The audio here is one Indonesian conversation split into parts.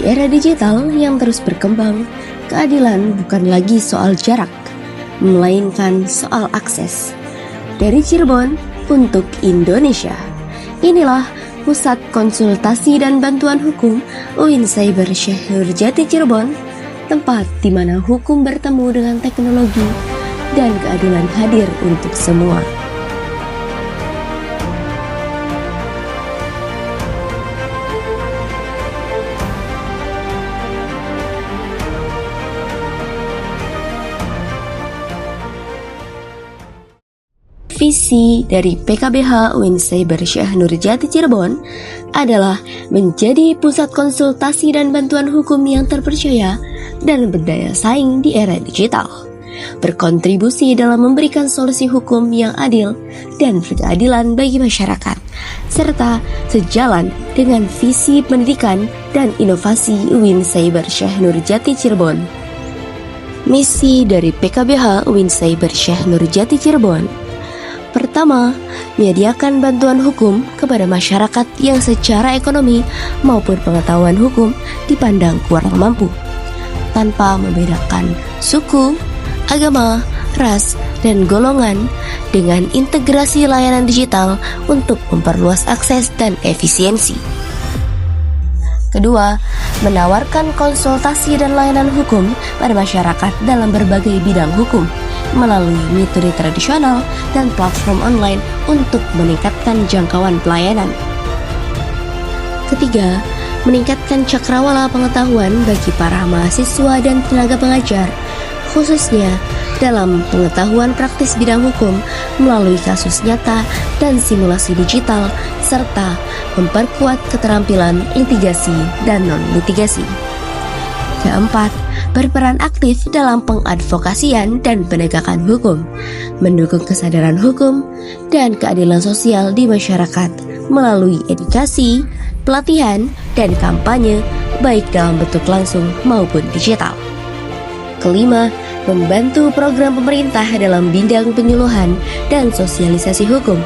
era digital yang terus berkembang, keadilan bukan lagi soal jarak, melainkan soal akses. Dari Cirebon untuk Indonesia, inilah Pusat Konsultasi dan Bantuan Hukum UIN Cyber Syekh Nurjati Cirebon, tempat di mana hukum bertemu dengan teknologi dan keadilan hadir untuk semua. Visi dari PKBH UIN Cyber Syekh Nurjati Cirebon adalah menjadi pusat konsultasi dan bantuan hukum yang terpercaya dan berdaya saing di era digital, berkontribusi dalam memberikan solusi hukum yang adil dan berkeadilan bagi masyarakat, serta sejalan dengan visi pendidikan dan inovasi UIN Cyber Syekh Nurjati Cirebon. Misi dari PKBH UIN Cyber Syekh Nurjati Cirebon: pertama, menyediakan bantuan hukum kepada masyarakat yang secara ekonomi maupun pengetahuan hukum dipandang kurang mampu, tanpa membedakan suku, agama, ras, dan golongan, dengan integrasi layanan digital untuk memperluas akses dan efisiensi. Kedua, menawarkan konsultasi dan layanan hukum pada masyarakat dalam berbagai bidang hukum melalui metode tradisional dan platform online untuk meningkatkan jangkauan pelayanan. Ketiga, meningkatkan cakrawala pengetahuan bagi para mahasiswa dan tenaga pengajar, khususnya dalam pengetahuan praktis bidang hukum melalui kasus nyata dan simulasi digital, serta memperkuat keterampilan litigasi dan non-litigasi. Keempat, berperan aktif dalam pengadvokasian dan penegakan hukum, mendukung kesadaran hukum dan keadilan sosial di masyarakat melalui edukasi, pelatihan, dan kampanye baik dalam bentuk langsung maupun digital. Kelima, membantu program pemerintah dalam bidang penyuluhan dan sosialisasi hukum,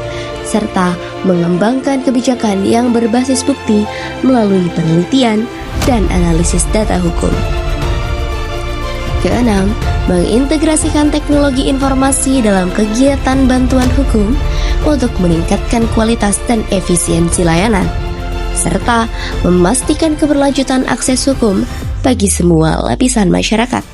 serta mengembangkan kebijakan yang berbasis bukti melalui penelitian dan analisis data hukum. Keenam, mengintegrasikan teknologi informasi dalam kegiatan bantuan hukum untuk meningkatkan kualitas dan efisiensi layanan, serta memastikan keberlanjutan akses hukum bagi semua lapisan masyarakat.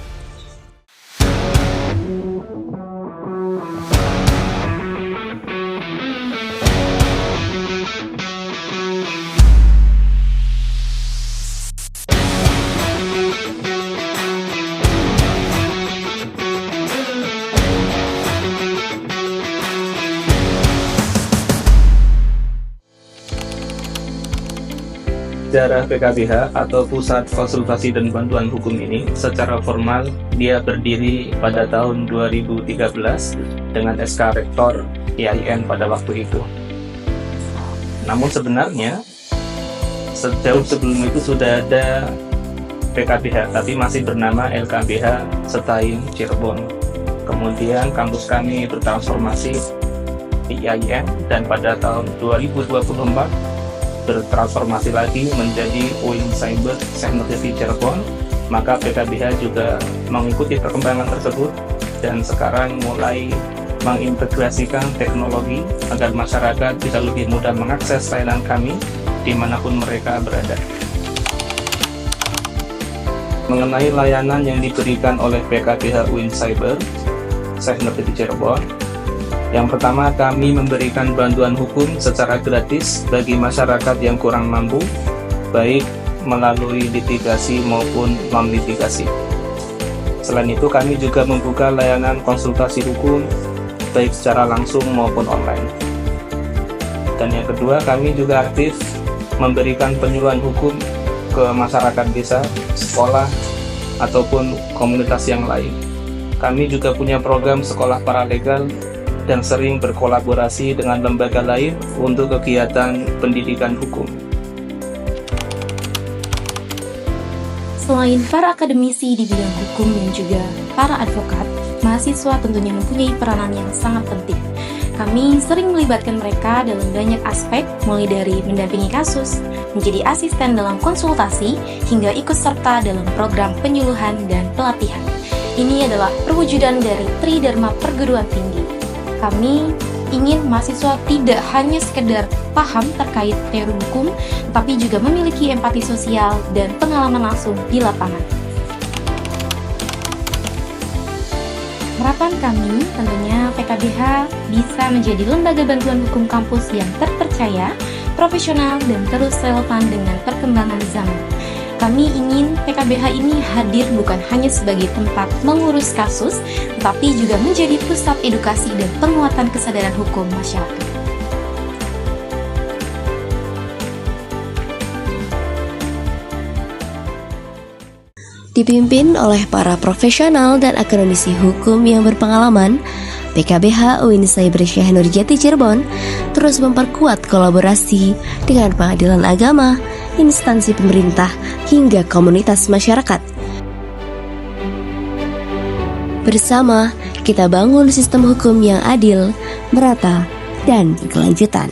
Sejarah PKBH atau Pusat Konsultasi dan Bantuan Hukum ini secara formal dia berdiri pada tahun 2013 dengan SK Rektor IAIN pada waktu itu. Namun sebenarnya sejauh sebelum itu sudah ada PKBH, tapi masih bernama LKBH Setaim Cirebon. Kemudian kampus kami bertransformasi di IAIN dan pada tahun 2024 bertransformasi lagi menjadi UIN Cyber Syekh Nurjati Cirebon. Maka PKBH juga mengikuti perkembangan tersebut dan sekarang mulai mengintegrasikan teknologi agar masyarakat bisa lebih mudah mengakses layanan kami dimanapun mereka berada. Mengenai layanan yang diberikan oleh PKBH UIN Cyber Syekh Nurjati Cirebon, yang pertama, kami memberikan bantuan hukum secara gratis bagi masyarakat yang kurang mampu, baik melalui litigasi maupun non-litigasi. Selain itu, kami juga membuka layanan konsultasi hukum, baik secara langsung maupun online. Dan yang kedua, kami juga aktif memberikan penyuluhan hukum ke masyarakat desa, sekolah, ataupun komunitas yang lain. Kami juga punya program sekolah paralegal dan sering berkolaborasi dengan lembaga lain untuk kegiatan pendidikan hukum. Selain para akademisi di bidang hukum dan juga para advokat, mahasiswa tentunya mempunyai peranan yang sangat penting Kami sering melibatkan mereka dalam banyak aspek, mulai dari mendampingi kasus, menjadi asisten dalam konsultasi, hingga ikut serta dalam program penyuluhan dan pelatihan. Ini adalah perwujudan dari Tridharma Perguruan Tinggi. Kami ingin mahasiswa tidak hanya sekedar paham terkait teori hukum, tapi juga memiliki empati sosial dan pengalaman langsung di lapangan. Harapan kami tentunya PKBH bisa menjadi lembaga bantuan hukum kampus yang terpercaya, profesional, dan terus relevan dengan perkembangan zaman. Kami ingin PKBH ini hadir bukan hanya sebagai tempat mengurus kasus, tetapi juga menjadi pusat edukasi dan penguatan kesadaran hukum masyarakat. Dipimpin oleh para profesional dan akademisi hukum yang berpengalaman, PKBH UIN Cyber Syekh Nurjati Cirebon terus memperkuat kolaborasi dengan pengadilan agama, instansi pemerintah, hingga komunitas masyarakat. Bersama, kita bangun sistem hukum yang adil, merata, dan berkelanjutan.